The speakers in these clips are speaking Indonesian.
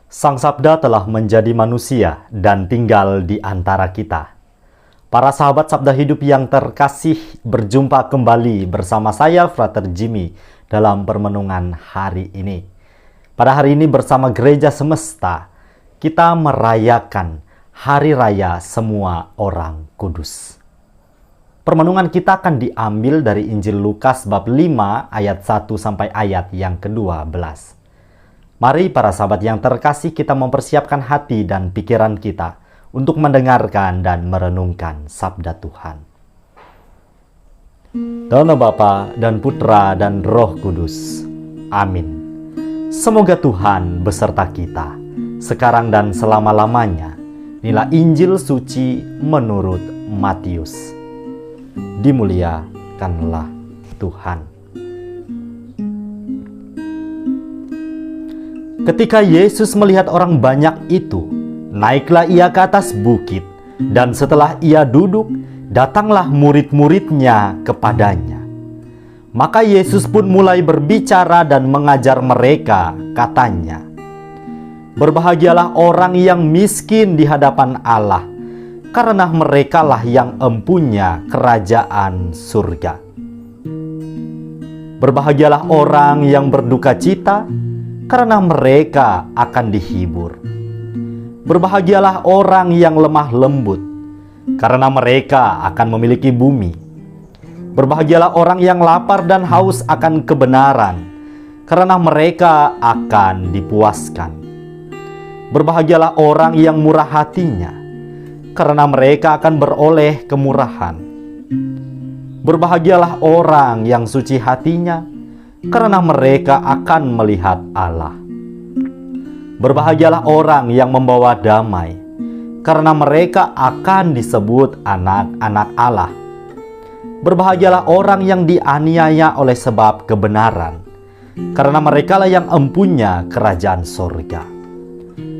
Sang Sabda telah menjadi manusia dan tinggal di antara kita. Para sahabat Sabda Hidup yang terkasih, berjumpa kembali bersama saya, Frater Jimmy, dalam permenungan hari ini. Pada hari ini bersama Gereja Semesta, kita merayakan Hari Raya Semua Orang Kudus. Permenungan kita akan diambil dari Injil Lukas bab 5 ayat 1 sampai ayat yang ke-12. Mari para sahabat yang terkasih, kita mempersiapkan hati dan pikiran kita untuk mendengarkan dan merenungkan sabda Tuhan. Dalam nama Bapa dan Putra dan Roh Kudus. Amin. Semoga Tuhan beserta kita, sekarang dan selama-lamanya. Inilah Injil suci menurut Matius. Dimuliakanlah Tuhan. Ketika Yesus melihat orang banyak itu, naiklah ia ke atas bukit, dan setelah ia duduk, datanglah murid-muridnya kepadanya. Maka Yesus pun mulai berbicara dan mengajar mereka, katanya, "Berbahagialah orang yang miskin di hadapan Allah, karena merekalah yang empunya kerajaan surga. Berbahagialah orang yang berduka cita, karena mereka akan dihibur. Berbahagialah orang yang lemah lembut, karena mereka akan memiliki bumi. Berbahagialah orang yang lapar dan haus akan kebenaran, karena mereka akan dipuaskan. Berbahagialah orang yang murah hatinya, karena mereka akan beroleh kemurahan. Berbahagialah orang yang suci hatinya, karena mereka akan melihat Allah. Berbahagialah orang yang membawa damai, karena mereka akan disebut anak-anak Allah. Berbahagialah orang yang dianiaya oleh sebab kebenaran, karena merekalah yang empunya kerajaan surga.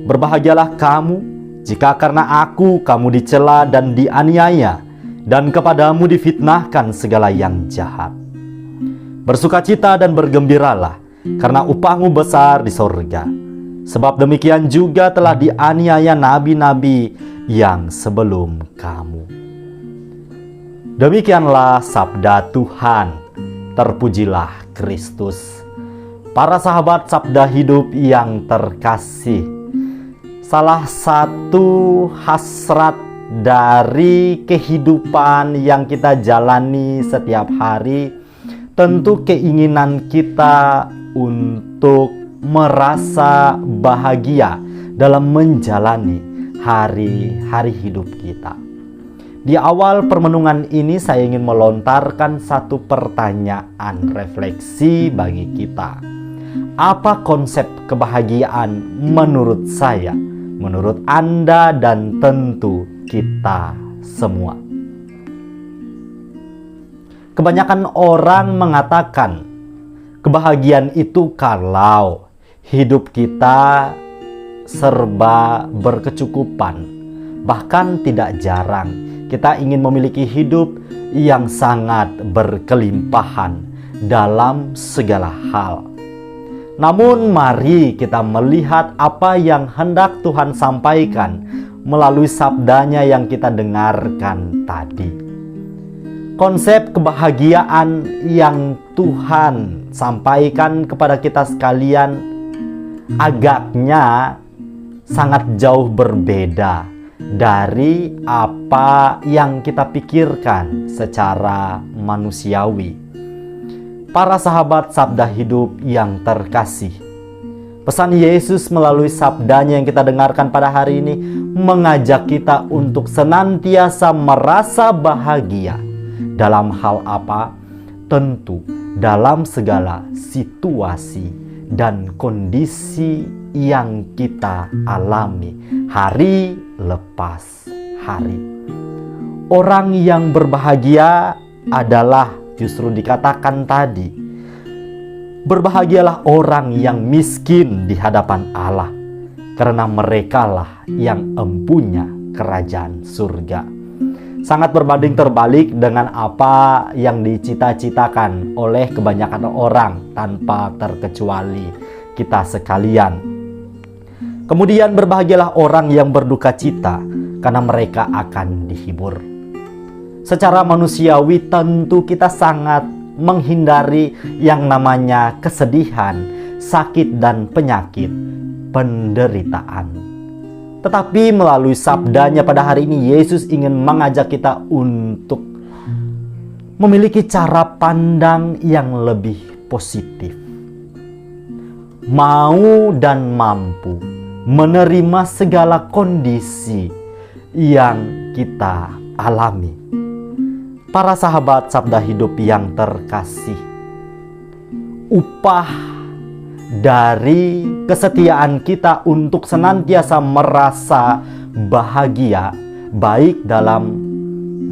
Berbahagialah kamu jika karena aku kamu dicela dan dianiaya, dan kepadamu difitnahkan segala yang jahat. Bersukacita dan bergembiralah, karena upahmu besar di sorga. Sebab demikian juga telah dianiaya nabi-nabi yang sebelum kamu." Demikianlah sabda Tuhan. Terpujilah Kristus. Para sahabat Sabda Hidup yang terkasih, salah satu hasrat dari kehidupan yang kita jalani setiap hari, tentu keinginan kita untuk merasa bahagia dalam menjalani hari-hari hidup kita. Di awal permenungan ini saya ingin melontarkan satu pertanyaan refleksi bagi kita. Apa konsep kebahagiaan menurut saya, menurut Anda, dan tentu kita semua? Kebanyakan orang mengatakan kebahagiaan itu kalau hidup kita serba berkecukupan. Bahkan tidak jarang kita ingin memiliki hidup yang sangat berkelimpahan dalam segala hal. Namun mari kita melihat apa yang hendak Tuhan sampaikan melalui sabdanya yang kita dengarkan tadi. Konsep kebahagiaan yang Tuhan sampaikan kepada kita sekalian agaknya sangat jauh berbeda dari apa yang kita pikirkan secara manusiawi. Para sahabat Sabda Hidup yang terkasih, pesan Yesus melalui sabdanya yang kita dengarkan pada hari ini mengajak kita untuk senantiasa merasa bahagia. Dalam hal apa? Tentu dalam segala situasi dan kondisi yang kita alami hari lepas hari. Orang yang berbahagia adalah justru dikatakan tadi, berbahagialah orang yang miskin di hadapan Allah, karena merekalah yang empunya kerajaan surga. Sangat berbanding terbalik dengan apa yang dicita-citakan oleh kebanyakan orang tanpa terkecuali kita sekalian. Kemudian berbahagialah orang yang berduka cita, karena mereka akan dihibur. Secara manusiawi tentu kita sangat menghindari yang namanya kesedihan, sakit dan penyakit, penderitaan. Tetapi melalui sabdanya pada hari ini, Yesus ingin mengajak kita untuk memiliki cara pandang yang lebih positif. Mau dan mampu menerima segala kondisi yang kita alami. Para sahabat Sabda Hidup yang terkasih, upah dari kesetiaan kita untuk senantiasa merasa bahagia, baik dalam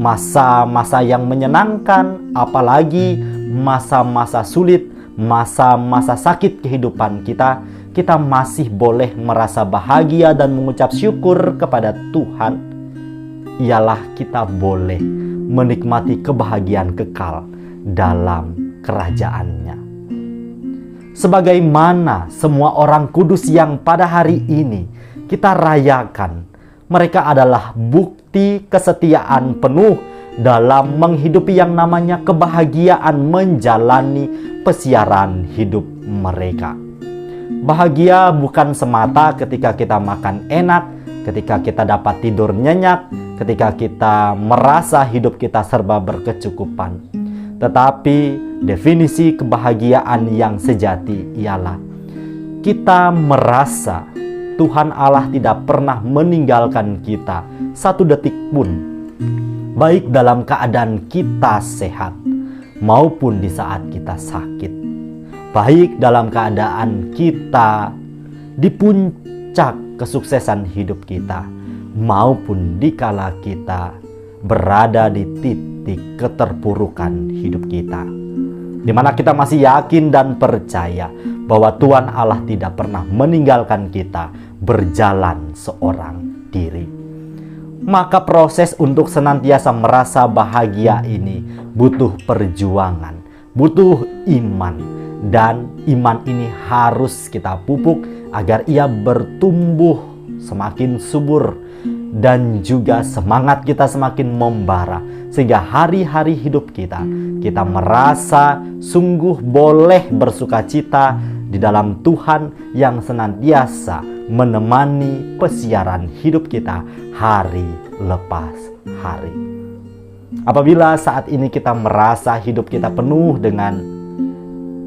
masa-masa yang menyenangkan, apalagi masa-masa sulit, masa-masa sakit kehidupan kita, kita masih boleh merasa bahagia dan mengucap syukur kepada Tuhan. Ialah kita boleh menikmati kebahagiaan kekal dalam kerajaannya. Sebagaimana semua orang kudus yang pada hari ini kita rayakan, mereka adalah bukti kesetiaan penuh dalam menghidupi yang namanya kebahagiaan menjalani pesiaran hidup mereka. Bahagia bukan semata ketika kita makan enak, ketika kita dapat tidur nyenyak, ketika kita merasa hidup kita serba berkecukupan. Tetapi definisi kebahagiaan yang sejati ialah kita merasa Tuhan Allah tidak pernah meninggalkan kita satu detik pun, baik dalam keadaan kita sehat maupun di saat kita sakit, baik dalam keadaan kita di puncak kesuksesan hidup kita maupun dikala kita berada di titik keterpurukan hidup kita, di mana kita masih yakin dan percaya bahwa Tuhan Allah tidak pernah meninggalkan kita berjalan seorang diri. Maka proses untuk senantiasa merasa bahagia ini butuh perjuangan, butuh iman, dan iman ini harus kita pupuk agar ia bertumbuh semakin subur, dan juga semangat kita semakin membara, sehingga hari-hari hidup kita merasa sungguh boleh bersuka cita di dalam Tuhan yang senantiasa menemani pesiaran hidup kita hari lepas hari. Apabila saat ini kita merasa hidup kita penuh dengan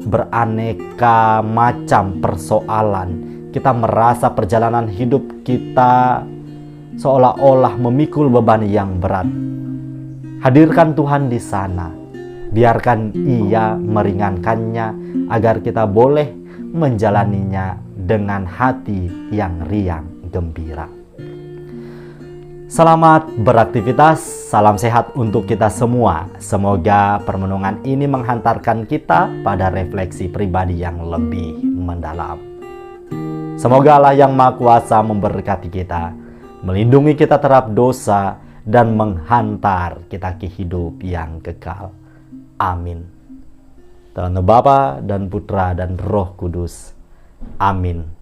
beraneka macam persoalan, kita merasa perjalanan hidup kita seolah-olah memikul beban yang berat, hadirkan Tuhan di sana. Biarkan Ia meringankannya agar kita boleh menjalaninya dengan hati yang riang gembira. Selamat beraktivitas, salam sehat untuk kita semua. Semoga permenungan ini menghantarkan kita pada refleksi pribadi yang lebih mendalam. Semoga Allah yang Maha Kuasa memberkati kita, melindungi kita terhadap dosa, dan menghantar kita ke hidup yang kekal. Amin. Dalam nama Bapa dan Putra dan Roh Kudus. Amin.